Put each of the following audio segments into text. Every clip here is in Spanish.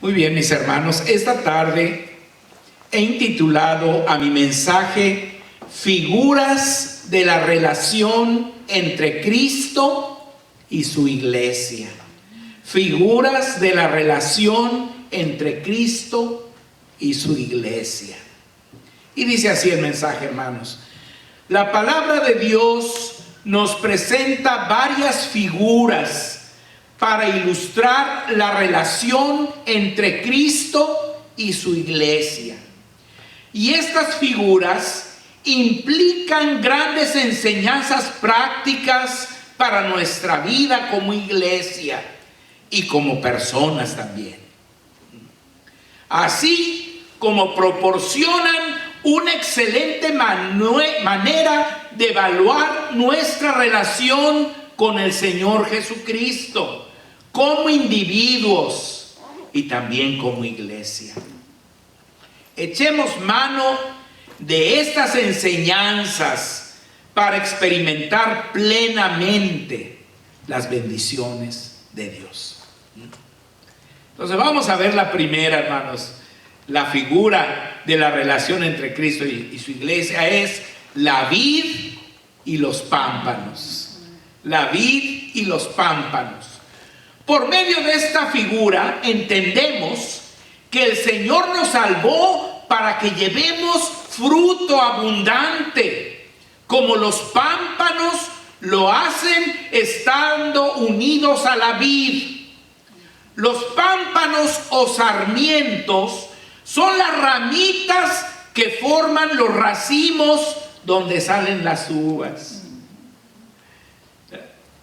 Muy bien, mis hermanos, esta tarde he intitulado a mi mensaje Figuras de la relación entre Cristo y su iglesia. Figuras de la relación entre Cristo y su iglesia. Y dice así el mensaje, hermanos. La palabra de Dios nos presenta varias figuras para ilustrar la relación entre Cristo y su iglesia. Y estas figuras implican grandes enseñanzas prácticas para nuestra vida como iglesia y como personas también. Así como proporcionan una excelente manera de evaluar nuestra relación con el Señor Jesucristo, como individuos y también como iglesia. Echemos mano de estas enseñanzas para experimentar plenamente las bendiciones de Dios. Entonces vamos a ver la primera, hermanos. La figura de la relación entre Cristo y su iglesia es la vid y los pámpanos. La vid y los pámpanos. Por medio de esta figura entendemos que el Señor nos salvó para que llevemos fruto abundante, como los pámpanos lo hacen estando unidos a la vid. Los pámpanos o sarmientos son las ramitas que forman los racimos donde salen las uvas.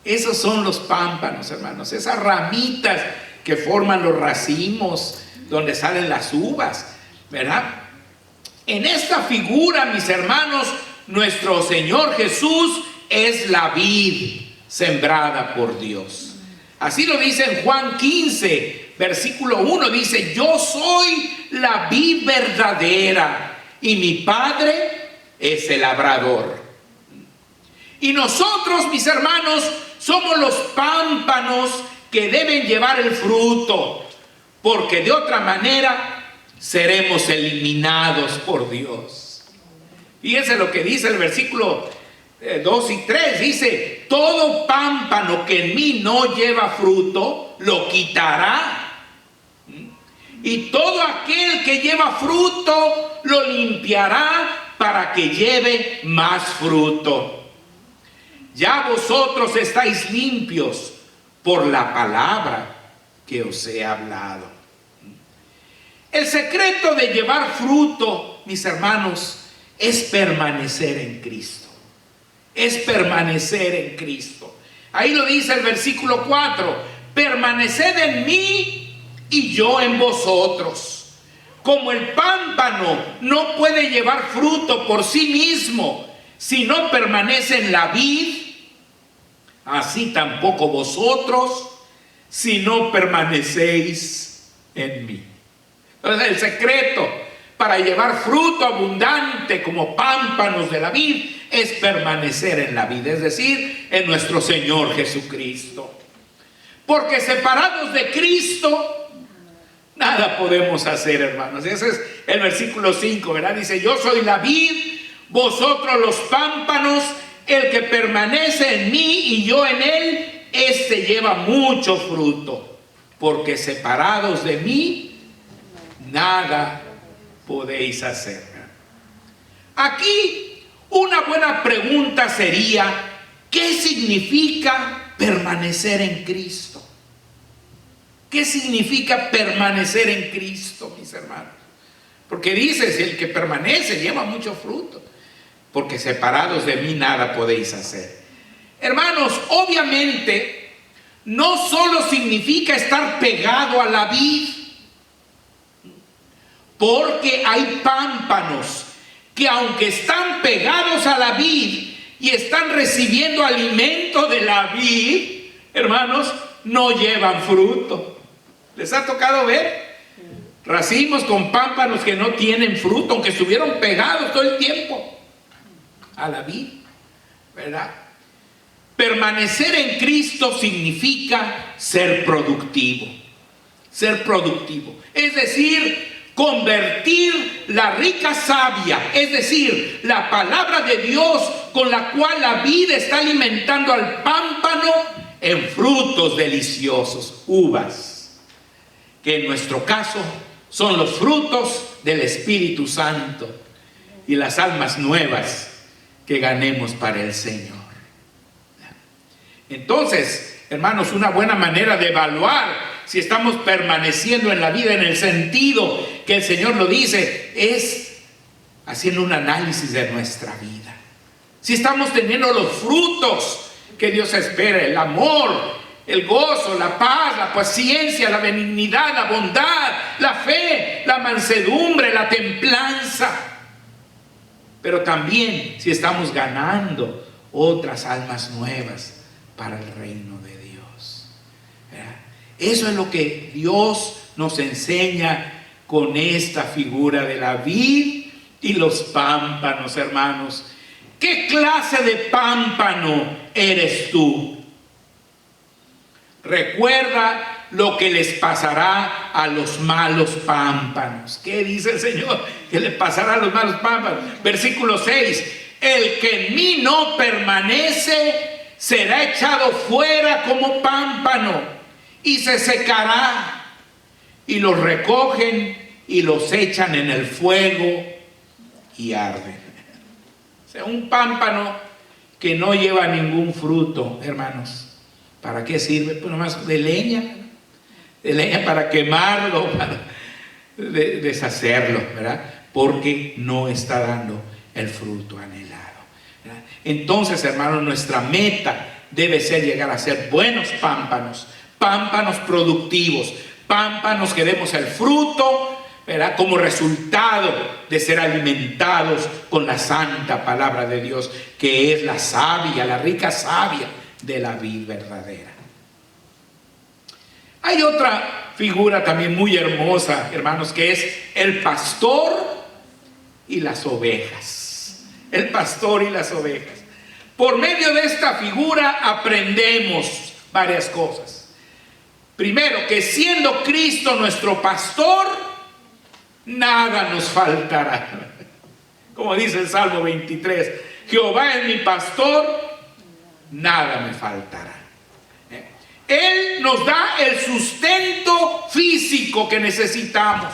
Esos son los pámpanos, hermanos, esas ramitas que forman los racimos donde salen las uvas, ¿verdad? En esta figura, mis hermanos, nuestro Señor Jesús es la vid sembrada por Dios. Así lo dice en Juan 15, versículo 1, dice: yo soy la vid verdadera y mi Padre es el labrador. Y nosotros, mis hermanos, somos los pámpanos que deben llevar el fruto, porque de otra manera seremos eliminados por Dios. Fíjense lo que dice el versículo 2 y 3, dice: todo pámpano que en mí no lleva fruto, lo quitará. Y todo aquel que lleva fruto, lo limpiará para que lleve más fruto. Ya vosotros estáis limpios por la palabra que os he hablado. El secreto de llevar fruto, mis hermanos, es permanecer en Cristo. Es permanecer en Cristo. Ahí lo dice el versículo 4: permaneced en mí y yo en vosotros. Como el pámpano no puede llevar fruto por sí mismo si no permanece en la vid, así tampoco vosotros si no permanecéis en mí. Entonces el secreto para llevar fruto abundante como pámpanos de la vid es permanecer en la vid, es decir, en nuestro Señor Jesucristo. Porque separados de Cristo, nada podemos hacer, hermanos. Ese es el versículo 5, ¿verdad? Dice: yo soy la vid, vosotros los pámpanos. El que permanece en mí y yo en él, este lleva mucho fruto, porque separados de mí, nada podéis hacer. Aquí una buena pregunta sería: ¿qué significa permanecer en Cristo? ¿Qué significa permanecer en Cristo, mis hermanos? Porque dice: si el que permanece lleva mucho fruto, porque separados de mí nada podéis hacer. Hermanos, obviamente no solo significa estar pegado a la vid, porque hay pámpanos que, aunque están pegados a la vid y están recibiendo alimento de la vid, hermanos, no llevan fruto. ¿Les ha tocado ver racimos con pámpanos que no tienen fruto, aunque estuvieron pegados todo el tiempo a la vid, ¿verdad? Permanecer en Cristo significa ser productivo, ser productivo. Es decir, convertir la rica savia, es decir, la palabra de Dios con la cual la vida está alimentando al pámpano, en frutos deliciosos, uvas, que en nuestro caso son los frutos del Espíritu Santo y las almas nuevas que ganemos para el Señor. Entonces, hermanos, una buena manera de evaluar si estamos permaneciendo en la vida en el sentido que el Señor lo dice, es haciendo un análisis de nuestra vida. Si estamos teniendo los frutos que Dios espera, el amor, el gozo, la paz, la paciencia, la benignidad, la bondad, la fe, la mansedumbre, la templanza. Pero también si estamos ganando otras almas nuevas para el reino de Dios. ¿Verdad? Eso es lo que Dios nos enseña con esta figura de la vid y los pámpanos, hermanos. ¿Qué clase de pámpano eres tú? Recuerda lo que les pasará a los malos pámpanos. ¿Qué dice el Señor? ¿Qué le pasará a los malos pámpanos? Versículo 6. El que en mí no permanece será echado fuera como pámpano y se secará, y los recogen y los echan en el fuego y arden. O sea, un pámpano que no lleva ningún fruto, hermanos, ¿para qué sirve? Pues nomás de leña para quemarlo, para deshacerlo, ¿verdad? Porque no está dando el fruto anhelado, ¿verdad? Entonces, hermanos, nuestra meta debe ser llegar a ser buenos pámpanos, pámpanos productivos, pámpanos que demos el fruto, ¿verdad? Como resultado de ser alimentados con la santa palabra de Dios, que es la savia, la rica savia de la vid verdadera. Hay otra figura también muy hermosa, hermanos, que es el pastor y las ovejas. El pastor y las ovejas. Por medio de esta figura aprendemos varias cosas. Primero, que siendo Cristo nuestro pastor, nada nos faltará. Como dice el Salmo 23, Jehová es mi pastor, nada me faltará. Él nos da el sustento físico que necesitamos.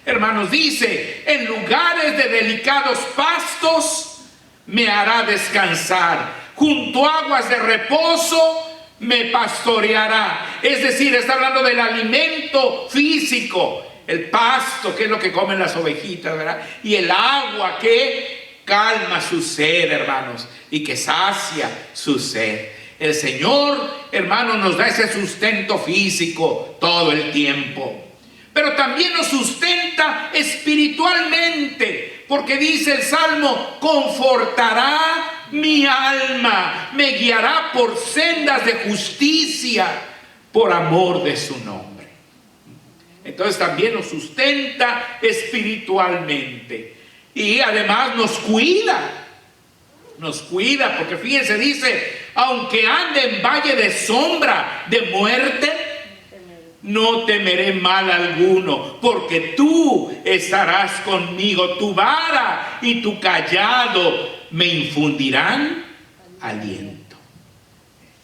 Hermanos, dice, en lugares de delicados pastos me hará descansar, junto a aguas de reposo me pastoreará. Es decir, está hablando del alimento físico, el pasto, que es lo que comen las ovejitas, ¿verdad? Y el agua que calma su sed, hermanos, y que sacia su sed. El Señor, hermanos, nos da ese sustento físico todo el tiempo, pero también nos sustenta espiritualmente, porque dice el Salmo, confortará mi alma, me guiará por sendas de justicia, por amor de su nombre. Entonces también nos sustenta espiritualmente, y además nos cuida, porque fíjense, dice, aunque ande en valle de sombra de muerte, no temeré mal alguno, porque tú estarás conmigo, tu vara y tu cayado me infundirán aliento.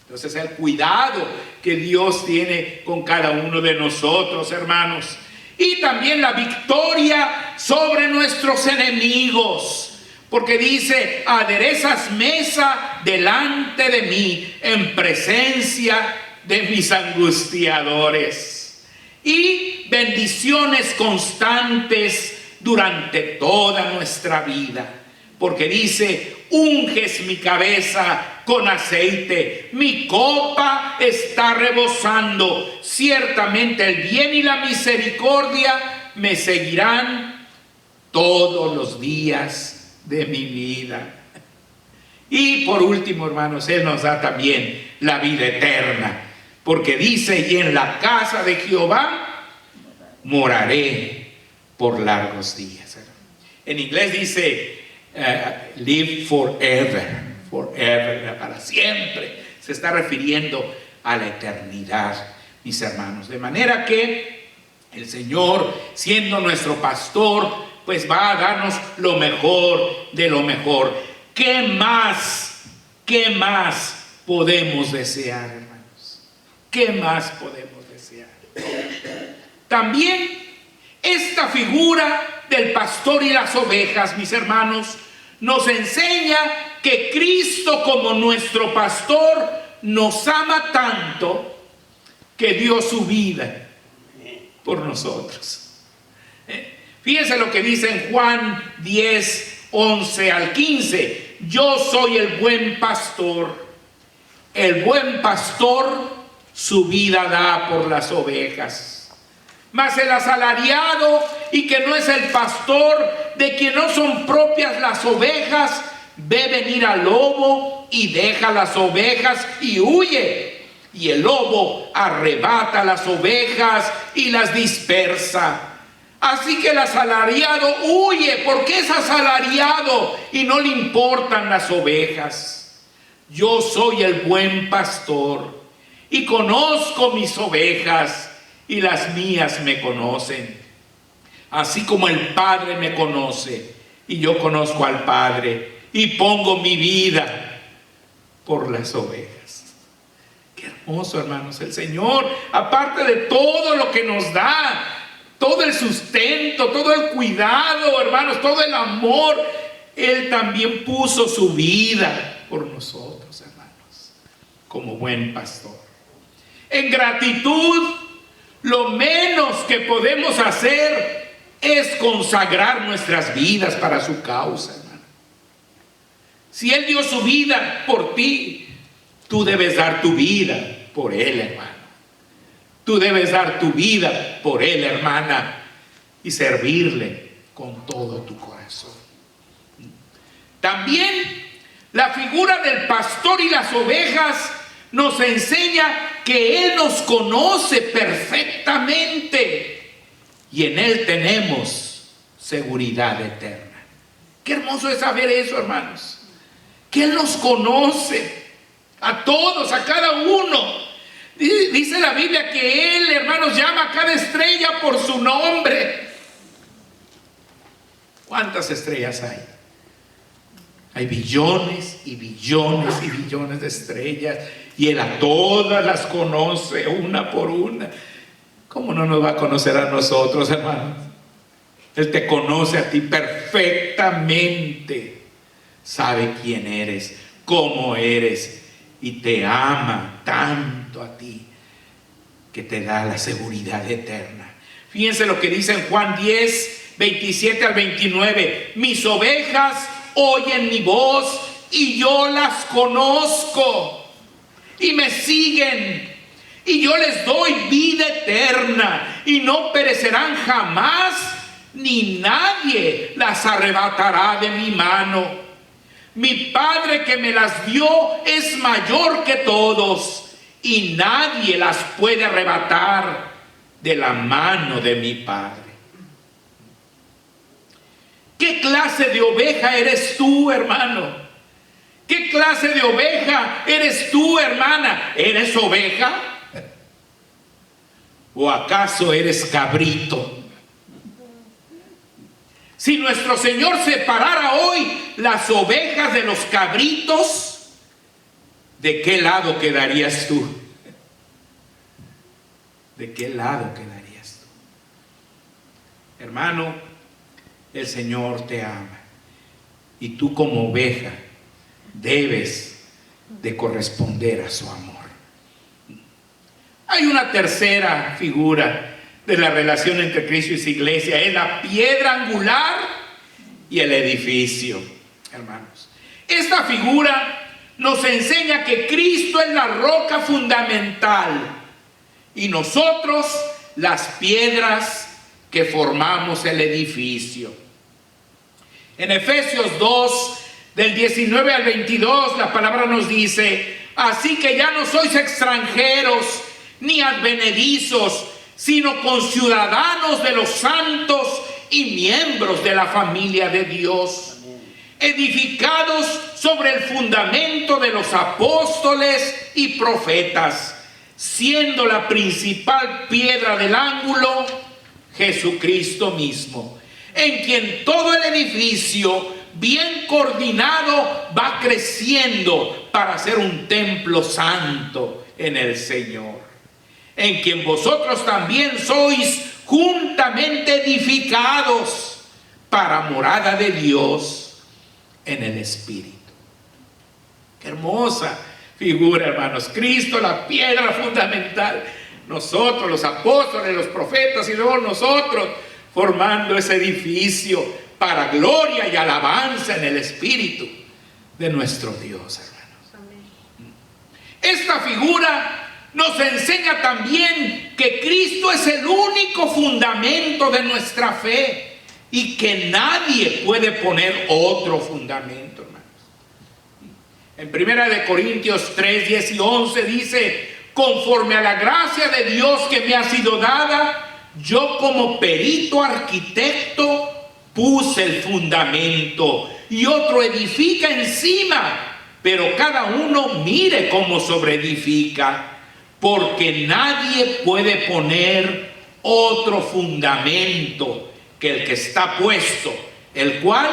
Entonces, el cuidado que Dios tiene con cada uno de nosotros, hermanos, y también la victoria sobre nuestros enemigos. Porque dice, aderezas mesa delante de mí en presencia de mis angustiadores. Y bendiciones constantes durante toda nuestra vida. Porque dice, unges mi cabeza con aceite, mi copa está rebosando. Ciertamente el bien y la misericordia me seguirán todos los días de mi vida. Y por último, hermanos, Él nos da también la vida eterna, porque dice, y en la casa de Jehová moraré por largos días. En inglés dice live forever, para siempre. Se está refiriendo a la eternidad, mis hermanos. De manera que El Señor, siendo nuestro pastor, pues va a darnos lo mejor de lo mejor. ¿Qué más podemos desear, hermanos? ¿Qué más podemos desear? También esta figura del pastor y las ovejas, mis hermanos, nos enseña que Cristo, como nuestro pastor, nos ama tanto que dio su vida por nosotros. Fíjense lo que dice en Juan 10, 11 al 15. Yo soy el buen pastor. El buen pastor su vida da por las ovejas. Mas el asalariado, y que no es el pastor, de quien no son propias las ovejas, ve venir al lobo y deja las ovejas y huye. Y el lobo arrebata las ovejas y las dispersa. Así que el asalariado huye porque es asalariado y no le importan las ovejas. Yo soy el buen pastor y conozco mis ovejas y las mías me conocen. Así como el Padre me conoce y yo conozco al Padre y pongo mi vida por las ovejas. Qué hermoso, hermanos, el Señor, aparte de todo lo que nos da, todo el sustento, todo el cuidado, hermanos, todo el amor, Él también puso su vida por nosotros, hermanos, como buen pastor. En gratitud, lo menos que podemos hacer es consagrar nuestras vidas para su causa, hermano. Si Él dio su vida por ti, tú debes dar tu vida por Él, hermano. Tú debes dar tu vida por Él, hermana, y servirle con todo tu corazón. También la figura del pastor y las ovejas nos enseña que Él nos conoce perfectamente y en Él tenemos seguridad eterna. Qué hermoso es saber eso, hermanos, que Él nos conoce a todos, a cada uno. Dice la Biblia que Él, hermanos, llama a cada estrella por su nombre. ¿Cuántas estrellas hay? Hay billones y billones y billones de estrellas y Él a todas las conoce una por una. ¿Cómo no nos va a conocer a nosotros, hermanos? Él te conoce a ti perfectamente. Sabe quién eres, cómo eres y te ama tanto a ti que te da la seguridad eterna. Fíjense lo que dice en Juan 10, 27 al 29. Mis ovejas oyen mi voz y yo las conozco y me siguen y yo les doy vida eterna y no perecerán jamás, ni nadie las arrebatará de mi mano. Mi Padre que me las dio es mayor que todos y nadie las puede arrebatar de la mano de mi Padre. ¿Qué clase de oveja eres tú, hermano? ¿Qué clase de oveja eres tú, hermana? ¿Eres oveja? ¿O acaso eres cabrito? Si nuestro Señor separara hoy las ovejas de los cabritos, ¿de qué lado quedarías tú? ¿De qué lado quedarías tú? Hermano, el Señor te ama y tú como oveja debes de corresponder a su amor. Hay una tercera figura de la relación entre Cristo y su iglesia, es la piedra angular y el edificio, hermanos. Esta figura nos enseña que Cristo es la roca fundamental y nosotros las piedras que formamos el edificio. En Efesios 2, del 19 al 22, la palabra nos dice: así que ya no sois extranjeros ni advenedizos, sino conciudadanos de los santos y miembros de la familia de Dios, edificados sobre el fundamento de los apóstoles y profetas, siendo la principal piedra del ángulo Jesucristo mismo, en quien todo el edificio, bien coordinado, va creciendo para ser un templo santo en el Señor, en quien vosotros también sois juntamente edificados para morada de Dios en el Espíritu. Qué hermosa figura, hermanos. Cristo, la piedra fundamental. Nosotros, los apóstoles, los profetas y luego nosotros formando ese edificio para gloria y alabanza en el Espíritu de nuestro Dios, hermanos. Amén. Esta figura nos enseña también que Cristo es el único fundamento de nuestra fe y que nadie puede poner otro fundamento, hermanos. En 1 Corintios 3, 10 y 11 dice: conforme a la gracia de Dios que me ha sido dada, yo como perito arquitecto puse el fundamento y otro edifica encima, pero cada uno mire cómo sobreedifica, porque nadie puede poner otro fundamento que el que está puesto, el cual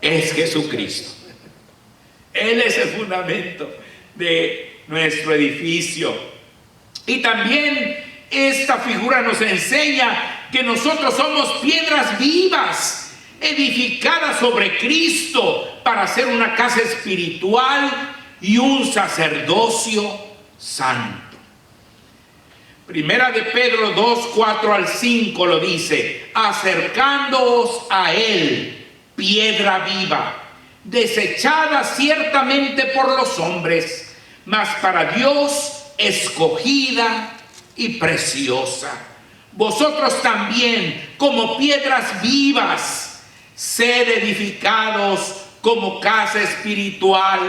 es Jesucristo. Él es el fundamento de nuestro edificio. Y también esta figura nos enseña que nosotros somos piedras vivas, edificadas sobre Cristo para ser una casa espiritual y un sacerdocio santo. Primera de Pedro 2, 4 al 5 lo dice: acercándoos a Él, piedra viva, desechada ciertamente por los hombres, mas para Dios escogida y preciosa. Vosotros también, como piedras vivas, sed edificados como casa espiritual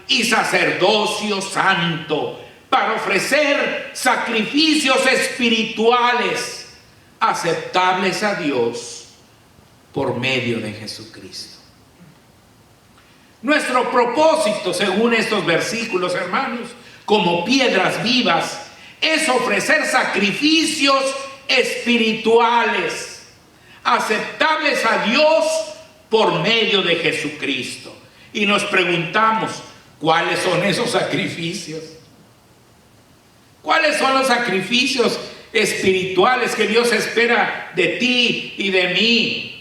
y sacerdocio santo, para ofrecer sacrificios espirituales aceptables a Dios por medio de Jesucristo. Nuestro propósito, según estos versículos, hermanos, como piedras vivas, es ofrecer sacrificios espirituales aceptables a Dios por medio de Jesucristo. Y nos preguntamos, ¿cuáles son esos sacrificios? ¿Cuáles son los sacrificios espirituales que Dios espera de ti y de mí?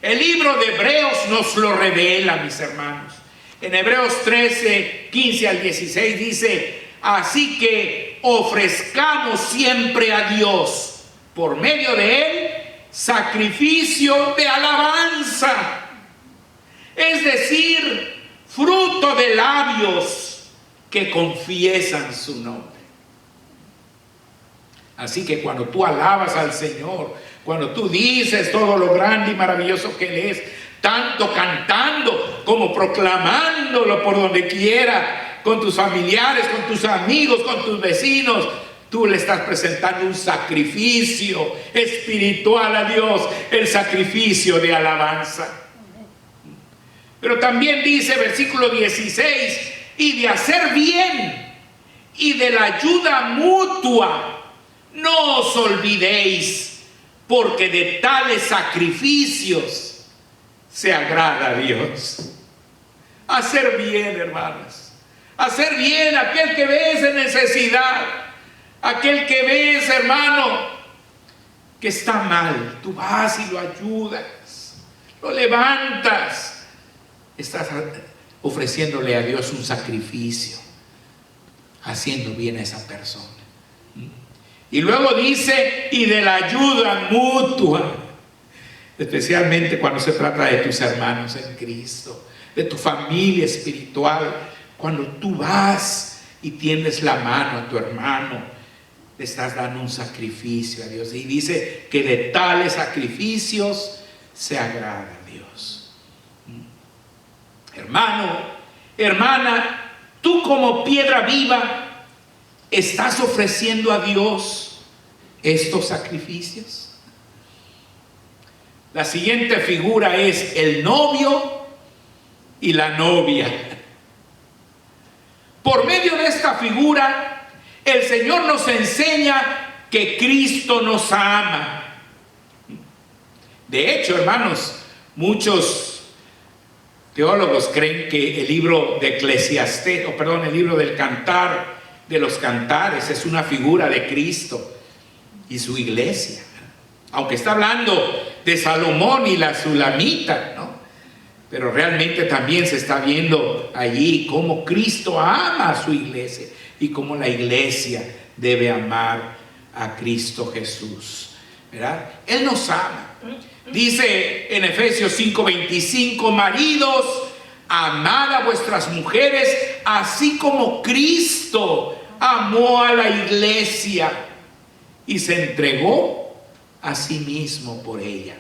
El libro de Hebreos nos lo revela, mis hermanos. En Hebreos 13, 15 al 16 dice: así que ofrezcamos siempre a Dios, por medio de Él, sacrificio de alabanza, es decir, fruto de labios que confiesan su nombre. Así que cuando tú alabas al Señor, cuando tú dices todo lo grande y maravilloso que Él es, tanto cantando como proclamándolo por donde quiera, con tus familiares, con tus amigos, con tus vecinos, tú le estás presentando un sacrificio espiritual a Dios, el sacrificio de alabanza. Pero también dice, versículo 16, y de hacer bien y de la ayuda mutua, no os olvidéis, porque de tales sacrificios se agrada a Dios. Hacer bien, hermanos. Hacer bien a aquel que ves en necesidad. Aquel que ves, hermano, que está mal. Tú vas y lo ayudas. Lo levantas. Estás ofreciéndole a Dios un sacrificio. Haciendo bien a esa persona. Y luego dice, y de la ayuda mutua, especialmente cuando se trata de tus hermanos en Cristo, de tu familia espiritual, cuando tú vas y tiendes la mano a tu hermano, le estás dando un sacrificio a Dios. Y dice que de tales sacrificios se agrada a Dios. Hermano, hermana, tú como piedra viva, ¿estás ofreciendo a Dios estos sacrificios? La siguiente figura es el novio y la novia. Por medio de esta figura, el Señor nos enseña que Cristo nos ama De hecho, hermanos, muchos teólogos creen que el libro de Eclesiastés, el libro del Cantar de los Cantares es una figura de Cristo y su iglesia. Aunque está hablando de Salomón y la Sulamita, ¿no? Pero realmente también se está viendo allí cómo Cristo ama a su iglesia y cómo la iglesia debe amar a Cristo Jesús, ¿verdad? Él nos ama. Dice en Efesios 5:25, maridos, amad a vuestras mujeres, así como Cristo amó a la iglesia y se entregó a sí mismo por ella.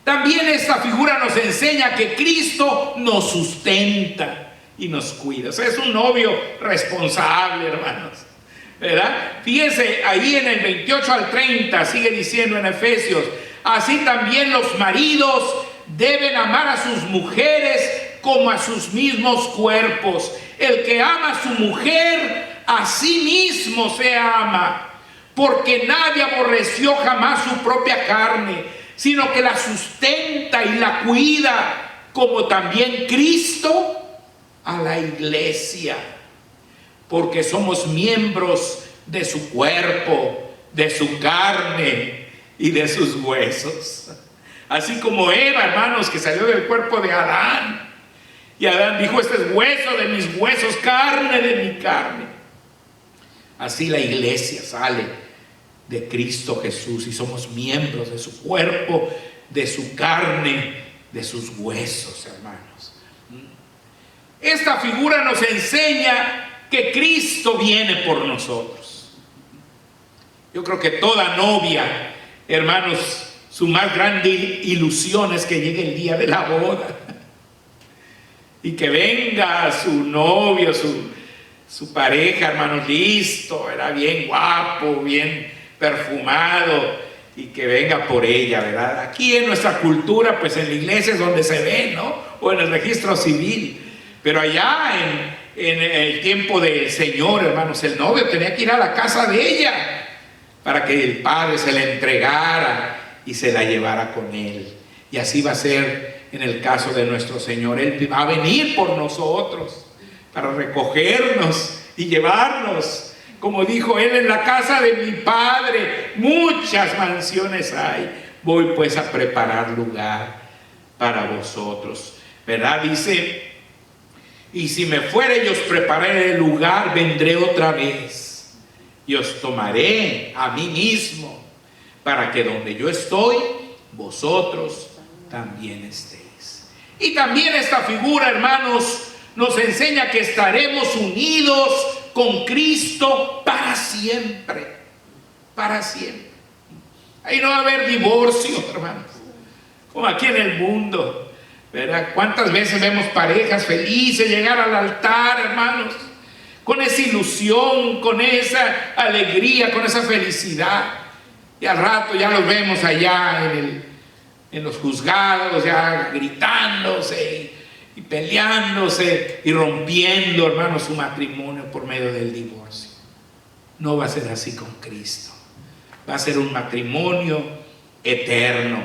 También esta figura nos enseña que Cristo nos sustenta y nos cuida. O sea, es un novio responsable, hermanos, ¿verdad? Fíjense, ahí en el 28 al 30 sigue diciendo en Efesios, así también los maridos deben amar a sus mujeres como a sus mismos cuerpos. El que ama a su mujer, a sí mismo se ama, porque nadie aborreció jamás su propia carne, sino que la sustenta y la cuida, como también Cristo a la iglesia, porque somos miembros de su cuerpo, de su carne y de sus huesos. Así como Eva, hermanos, que salió del cuerpo de Adán, y Adán dijo, este es hueso de mis huesos, carne de mi carne. Así la iglesia sale de Cristo Jesús y somos miembros de su cuerpo, de su carne, de sus huesos, hermanos. Esta figura nos enseña que Cristo viene por nosotros. Yo creo que toda novia, hermanos, su más grande ilusión es que llegue el día de la boda y que venga su novio, su pareja, hermanos, listo, era bien guapo, bien perfumado, y que venga por ella, ¿verdad? Aquí en nuestra cultura, pues en la iglesia es donde se ve, ¿no? O en el registro civil. Pero allá en el tiempo del Señor, hermanos, el novio tenía que ir a la casa de ella para que el padre se la entregara y se la llevara con él. Y así va a ser en el caso de nuestro Señor. Él va a venir por nosotros para recogernos y llevarnos. Como dijo él, en la casa de mi padre muchas mansiones hay. Voy pues a preparar lugar para vosotros, ¿verdad? Dice, y si me fuere y os prepararé el lugar, vendré otra vez y os tomaré a mí mismo, para que donde yo estoy, vosotros también estéis. Y también esta figura, hermanos, nos enseña que estaremos unidos con Cristo para siempre. Para siempre. Ahí no va a haber divorcio, hermanos, como aquí en el mundo, ¿verdad? ¿Cuántas veces vemos parejas felices llegar al altar, hermanos? Con esa ilusión, con esa alegría, con esa felicidad. Y al rato ya los vemos allá en los juzgados, ya gritándose y peleándose y rompiendo, hermanos, su matrimonio por medio del divorcio. No va a ser así con Cristo. Va a ser un matrimonio eterno.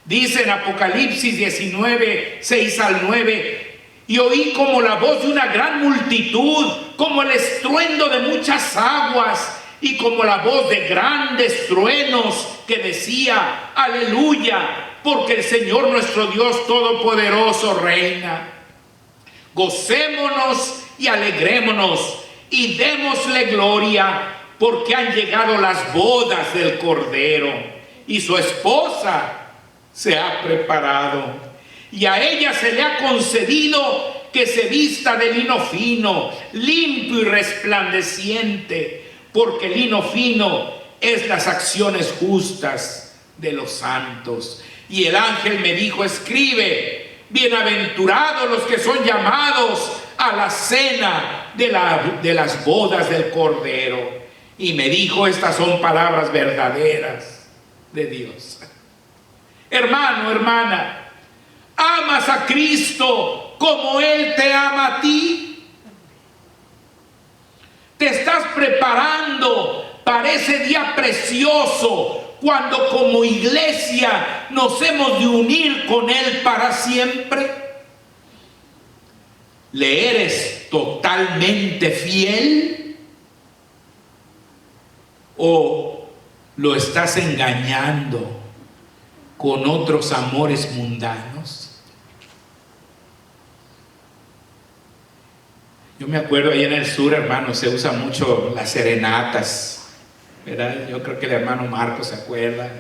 Dice en Apocalipsis 19, 6 al 9, y oí como la voz de una gran multitud, como el estruendo de muchas aguas, y como la voz de grandes truenos que decía, aleluya, porque el Señor nuestro Dios Todopoderoso reina. Gocémonos y alegrémonos y démosle gloria, porque han llegado las bodas del Cordero y su esposa se ha preparado. Y a ella se le ha concedido que se vista de lino fino, limpio y resplandeciente, porque el lino fino es las acciones justas de los santos. Y el ángel me dijo, escribe, bienaventurados los que son llamados a la cena de las bodas del Cordero. Y me dijo, estas son palabras verdaderas de Dios. Hermano, hermana, ¿amas a Cristo como Él te ama a ti? ¿Te estás preparando para ese día precioso cuando como iglesia nos hemos de unir con Él para siempre? ¿Le eres totalmente fiel? ¿O lo estás engañando con otros amores mundanos? Yo me acuerdo ahí en el sur, hermano, se usa mucho las serenatas, ¿verdad? Yo creo que el hermano Marcos se acuerda,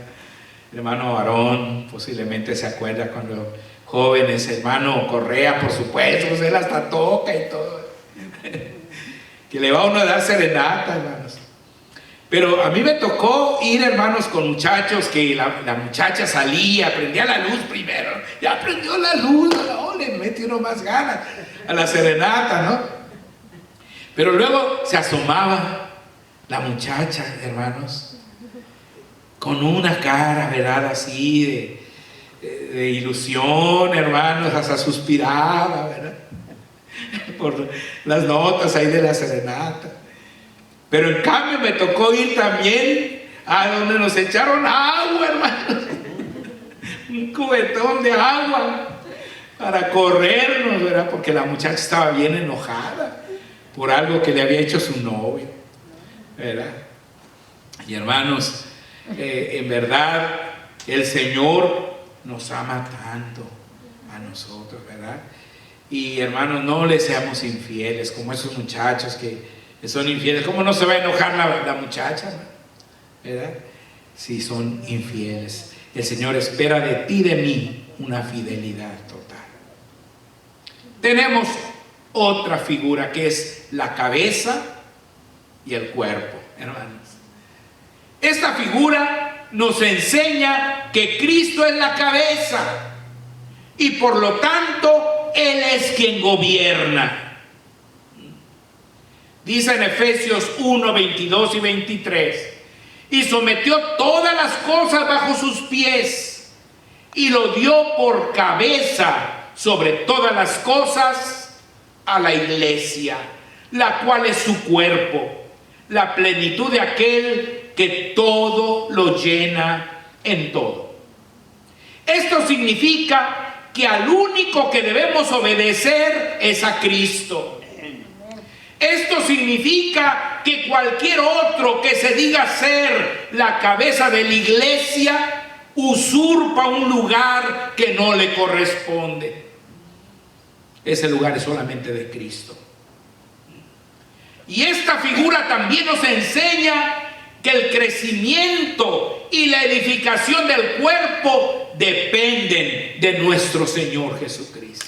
el hermano Aarón posiblemente se acuerda cuando jóvenes, hermano Correa, por supuesto, pues él hasta toca y todo, que le va a uno a dar serenata, hermanos. Pero a mí me tocó ir, hermanos, con muchachos que la muchacha salía, prendía la luz primero, ya prendió la luz, oh, le metió uno más ganas a la serenata, ¿no? Pero luego se asomaba la muchacha, hermanos, con una cara, ¿verdad? Así de ilusión, hermanos, hasta suspiraba, ¿verdad? Por las notas ahí de la serenata. Pero en cambio me tocó ir también a donde nos echaron agua, hermanos. Un cubetón de agua para corrernos, ¿verdad? Porque la muchacha estaba bien enojada por algo que le había hecho su novio, ¿verdad? Y hermanos, en verdad el Señor nos ama tanto a nosotros, ¿verdad? Y hermanos, no le seamos infieles como esos muchachos que son infieles. ¿Cómo no se va a enojar la muchacha, ¿verdad? Si son infieles. El Señor espera de ti, de mí, una fidelidad total. Tenemos otra figura que es la cabeza y el cuerpo, hermanos. Esta figura nos enseña que Cristo es la cabeza y por lo tanto Él es quien gobierna. Dice en Efesios 1, 22 y 23: y sometió todas las cosas bajo sus pies y lo dio por cabeza sobre todas las cosas a la iglesia, la cual es su cuerpo, la plenitud de aquel que todo lo llena en todo. Esto significa que al único que debemos obedecer es a Cristo. Esto significa que cualquier otro que se diga ser la cabeza de la iglesia usurpa un lugar que no le corresponde. Ese lugar es solamente de Cristo. Y esta figura también nos enseña que el crecimiento y la edificación del cuerpo dependen de nuestro Señor Jesucristo.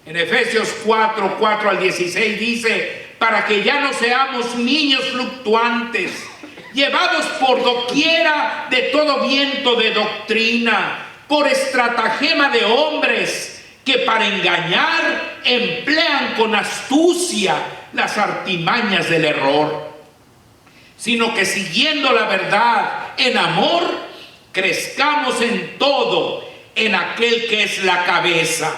En Efesios 4, 4 al 16 dice: para que ya no seamos niños fluctuantes, llevados por doquiera de todo viento de doctrina, por estratagema de hombres que para engañar emplean con astucia las artimañas del error, sino que siguiendo la verdad en amor, crezcamos en todo en aquel que es la cabeza,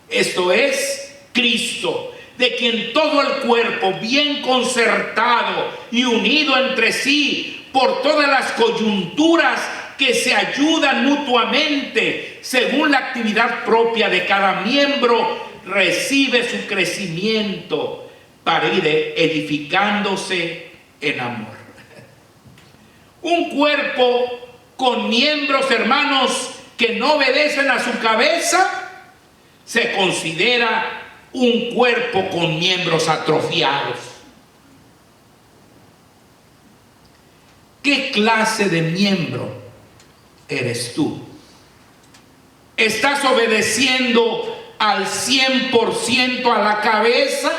esto es Cristo, de quien todo el cuerpo, bien concertado y unido entre sí por todas las coyunturas que se ayudan mutuamente según la actividad propia de cada miembro, recibe su crecimiento para ir edificándose en amor. Un cuerpo con miembros, hermanos, que no obedecen a su cabeza, se considera un cuerpo con miembros atrofiados. ¿Qué clase de miembro eres tú? ¿Estás obedeciendo al 100% a la cabeza?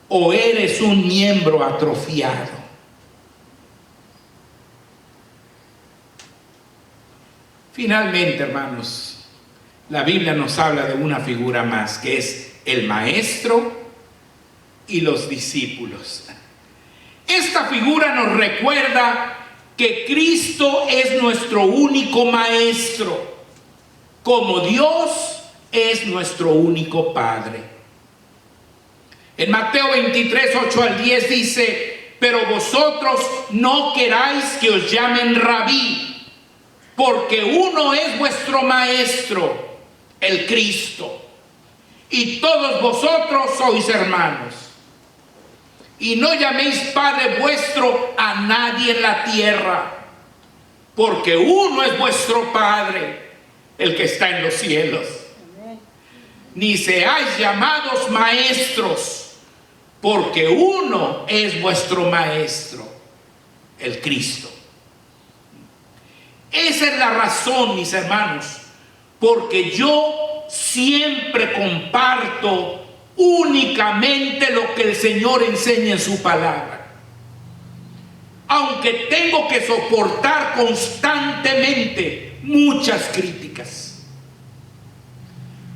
¿O eres un miembro atrofiado? Finalmente, hermanos, la Biblia nos habla de una figura más, que es el maestro y los discípulos. Esta figura nos recuerda que Cristo es nuestro único maestro, como Dios es nuestro único Padre. En Mateo 23, 8 al 10 dice: pero vosotros no queráis que os llamen rabí, porque uno es vuestro maestro, el Cristo, y todos vosotros sois hermanos. Y no llaméis Padre vuestro a nadie en la tierra, porque uno es vuestro Padre, el que está en los cielos. Ni seáis llamados maestros, porque uno es vuestro maestro, el Cristo. Esa es la razón, mis hermanos, porque yo siempre comparto únicamente lo que el Señor enseña en su palabra. Aunque tengo que soportar constantemente muchas críticas.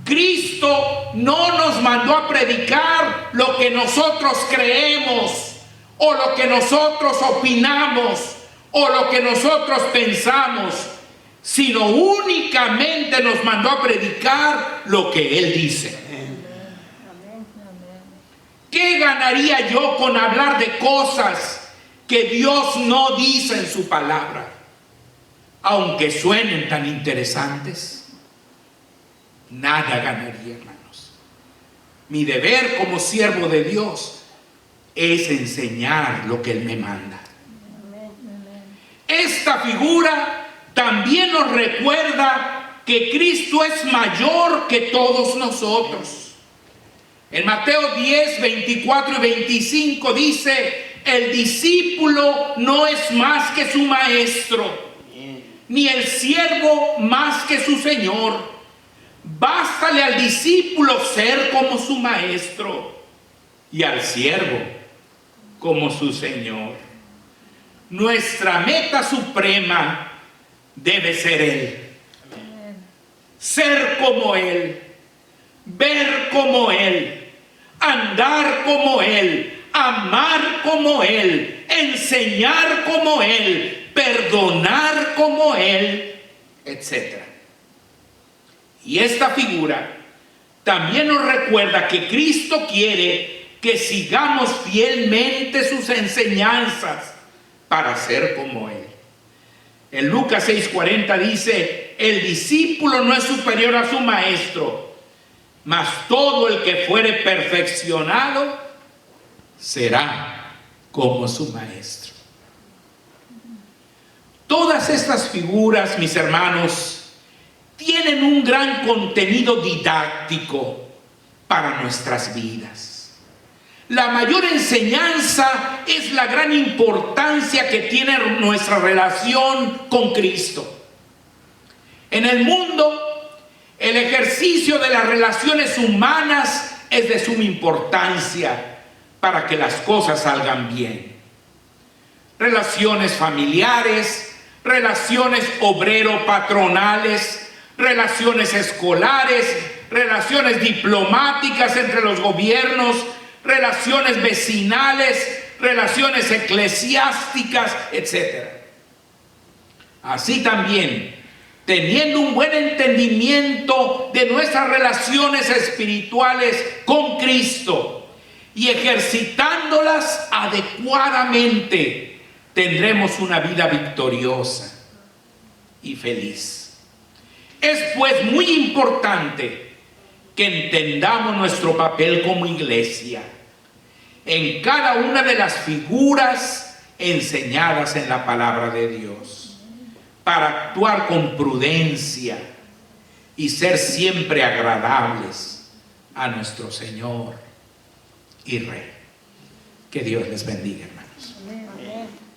Cristo no nos mandó a predicar lo que nosotros creemos, o lo que nosotros opinamos, o lo que nosotros pensamos, sino únicamente nos mandó a predicar lo que Él dice. ¿Qué ganaría yo con hablar de cosas que Dios no dice en su palabra, aunque suenen tan interesantes? Nada ganaría, hermanos. Mi deber como siervo de Dios es enseñar lo que Él me manda. Esta figura también nos recuerda que Cristo es mayor que todos nosotros. En Mateo 10, 24 y 25 dice: el discípulo no es más que su maestro, ni el siervo más que su señor. Bástale al discípulo ser como su maestro y al siervo como su señor. Nuestra meta suprema debe ser Él. Ser como Él, ver como Él, andar como Él, amar como Él, enseñar como Él, perdonar como Él, etc. Y esta figura también nos recuerda que Cristo quiere que sigamos fielmente sus enseñanzas para ser como Él. En Lucas 6:40 dice: el discípulo no es superior a su maestro, mas todo el que fuere perfeccionado será como su maestro. Todas estas figuras, mis hermanos, tienen un gran contenido didáctico para nuestras vidas. La mayor enseñanza es la gran importancia que tiene nuestra relación con Cristo. En el mundo, el ejercicio de las relaciones humanas es de suma importancia para que las cosas salgan bien. Relaciones familiares, relaciones obrero-patronales, relaciones escolares, relaciones diplomáticas entre los gobiernos, relaciones vecinales, relaciones eclesiásticas, etc. Así también, teniendo un buen entendimiento de nuestras relaciones espirituales con Cristo y ejercitándolas adecuadamente, tendremos una vida victoriosa y feliz. Es pues muy importante que entendamos nuestro papel como iglesia en cada una de las figuras enseñadas en la palabra de Dios, para actuar con prudencia y ser siempre agradables a nuestro Señor y Rey. Que Dios les bendiga, hermanos. Amén.